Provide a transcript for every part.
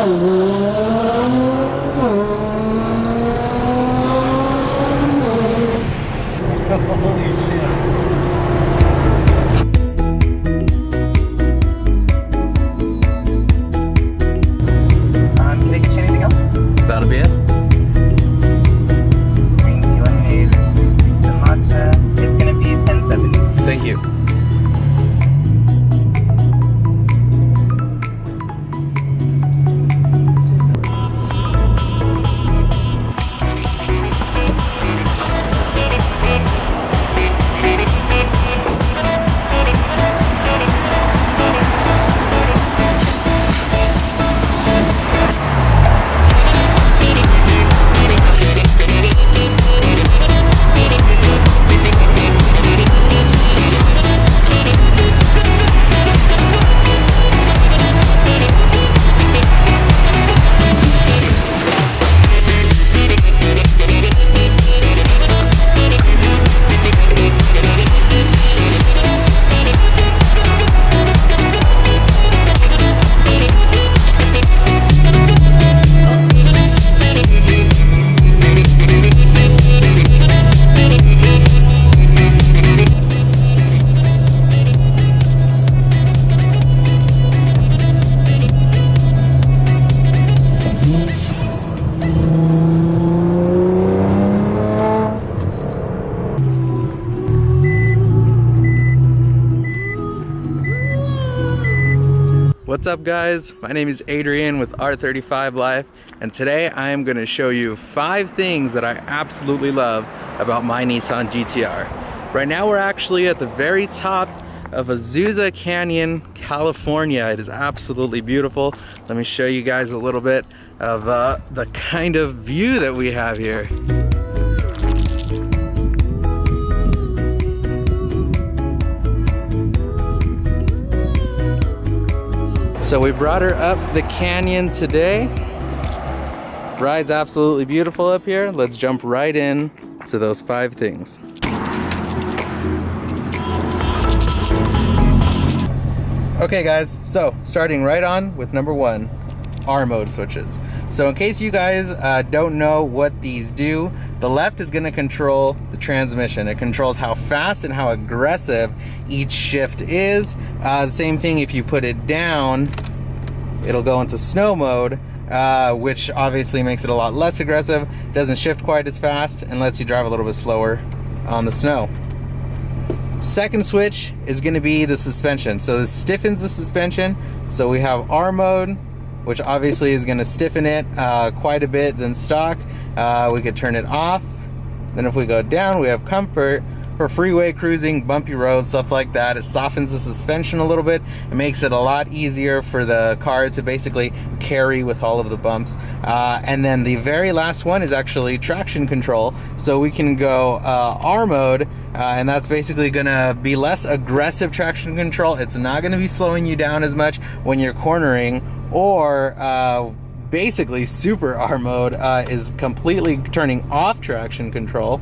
Holy shit. Can I get you anything else? That'll be it. Green tea lemonade, pizza matcha. It's gonna be $10.70. Thank you. What's up guys? My name is Adrian with R35 Life, and today I am going to show you 5 things that I absolutely love about my Nissan GTR. Right now we're actually at the very top of Azusa Canyon, California. It is absolutely beautiful. Let me show you guys a little bit of the kind of view that we have here. So we brought her up the canyon today. Ride's absolutely beautiful up here. Let's jump right in to those 5 things. Okay guys, so starting right on with number 1, R mode switches. So in case you guys don't know what these do, the left is going to control the transmission. It controls how fast and how aggressive each shift is. The same thing if you put it down, it'll go into snow mode, which obviously makes it a lot less aggressive, doesn't shift quite as fast, and lets you drive a little bit slower on the snow. Second switch is going to be the suspension. So this stiffens the suspension. So we have R mode, which obviously is going to stiffen it quite a bit than stock. We could turn it off. Then if we go down, we have comfort for freeway cruising, bumpy roads, stuff like that. It softens the suspension a little bit. It makes it a lot easier for the car to basically carry with all of the bumps. And then the very last one is actually traction control. So we can go R mode, and that's basically gonna be less aggressive traction control. It's not gonna be slowing you down as much when you're cornering, or basically super R mode is completely turning off traction control.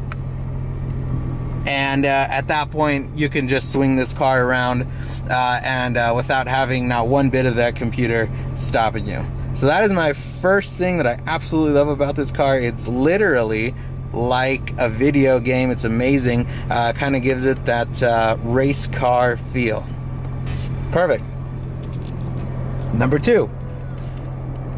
And at that point, you can just swing this car around and without having not one bit of that computer stopping you. So that is my first thing that I absolutely love about this car. It's literally like a video game. It's amazing. Kind of gives it that race car feel. Perfect. Number 2,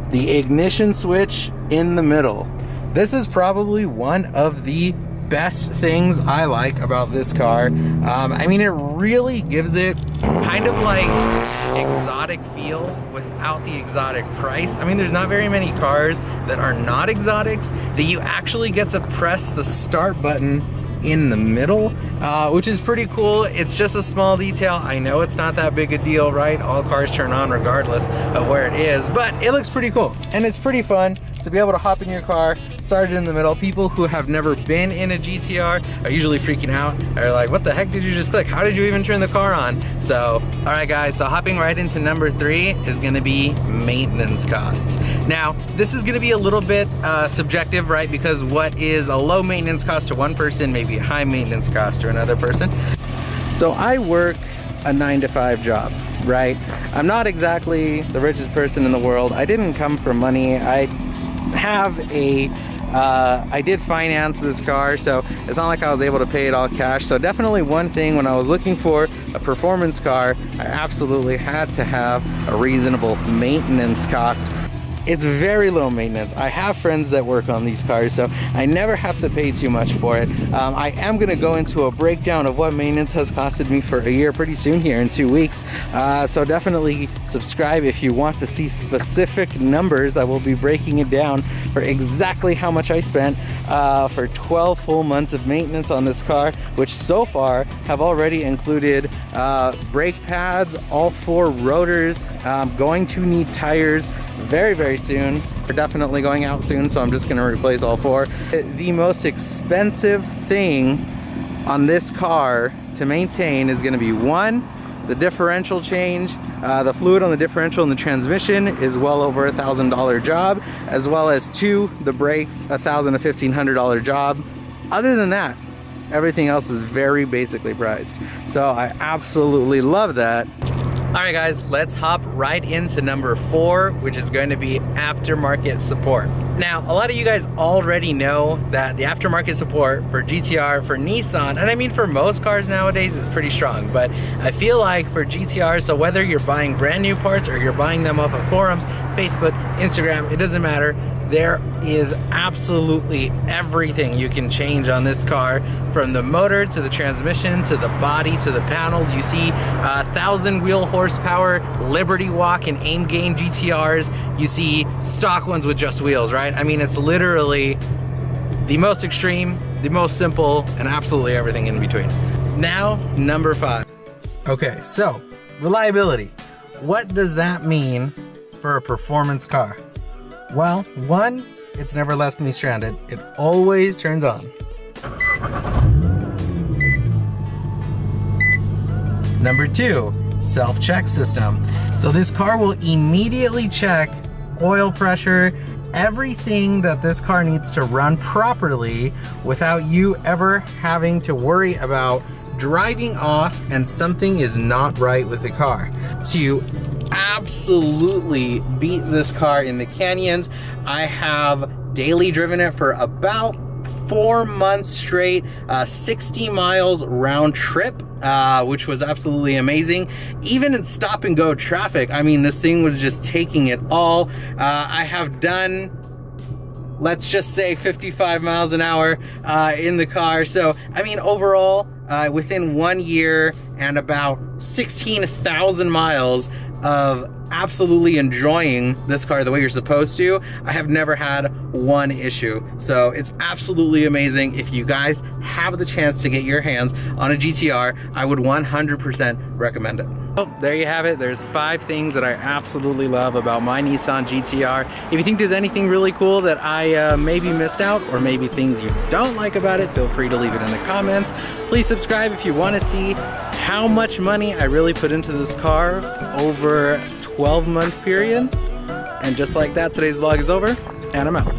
the ignition switch in the middle. This is probably one of the best things I like about this car. I mean, it really gives it kind of like exotic feel without the exotic price. I mean, there's not very many cars that are not exotics that you actually get to press the start button in the middle, which is pretty cool. It's just a small detail. I know it's not that big a deal, right? All cars turn on regardless of where it is, but it looks pretty cool and it's pretty fun to be able to hop in your car, start it in the middle. People who have never been in a GTR are usually freaking out. They're like, what the heck did you just click? How did you even turn the car on? So, all right guys, so hopping right into number 3 is gonna be maintenance costs. Now, this is gonna be a little bit subjective, right? Because what is a low maintenance cost to one person may be a high maintenance cost to another person. So I work a 9-to-5 job. right? I'm not exactly the richest person in the world. I didn't come from money. I did finance this car, so it's not like I was able to pay it all cash. So definitely one thing, when I was looking for a performance car, I absolutely had to have a reasonable maintenance cost. It's very low maintenance. I have friends that work on these cars, so I never have to pay too much for it. I am gonna go into a breakdown of what maintenance has costed me for a year pretty soon here in 2 weeks. So definitely subscribe if you want to see specific numbers. I will be breaking it down for exactly how much I spent for 12 full months of maintenance on this car, which so far have already included brake pads, all 4 rotors, going to need tires very soon. They're definitely going out soon, so I'm just going to replace all 4. The most expensive thing on this car to maintain is going to be 1, the differential change. The fluid on the differential and the transmission is well over $1,000 job, as well as 2, the brakes, $1,000 to $1,500 job. Other than that, everything else is very basically priced, so I absolutely love that. All right guys, let's hop right into number 4, which is going to be aftermarket support. Now, a lot of you guys already know that the aftermarket support for GTR, for Nissan, and I mean for most cars nowadays, is pretty strong. But I feel like for GTR, so whether you're buying brand new parts or you're buying them off of forums, Facebook, Instagram, it doesn't matter. There is absolutely everything you can change on this car, from the motor to the transmission to the body to the panels. You see 1,000 wheel horsepower Liberty Walk and Aim Gain GTRs. You see stock ones with just wheels, right? I mean, it's literally the most extreme, the most simple, and absolutely everything in between. Now, number 5. Okay, so reliability. What does that mean for a performance car? Well, 1, it's never left me stranded. It always turns on. Number 2, self-check system. So this car will immediately check oil pressure, everything that this car needs to run properly without you ever having to worry about driving off and something is not right with the car. To absolutely beat this car in the canyons, I have daily driven it for about 4 months straight, 60 miles round trip, which was absolutely amazing. Even in stop and go traffic, I mean, this thing was just taking it all. I have done, let's just say 55 miles an hour in the car. So, I mean, overall, within 1 year and about 16,000 miles of absolutely enjoying this car the way you're supposed to, I have never had 1 issue. So it's absolutely amazing. If you guys have the chance to get your hands on a GTR, I would 100% recommend it. So there you have it. There's 5 things that I absolutely love about my Nissan GTR. If you think there's anything really cool that I maybe missed out, or maybe things you don't like about it, feel free to leave it in the comments. Please subscribe if you want to see how much money I really put into this car over a 12-month period. And just like that, today's vlog is over, and I'm out.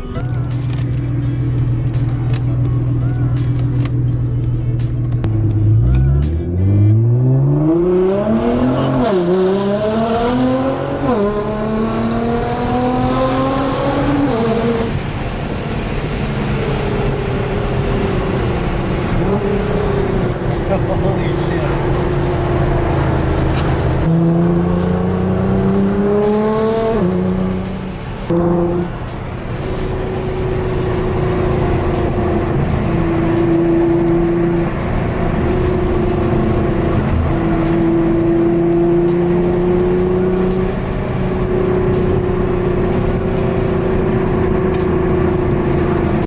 Holy shit.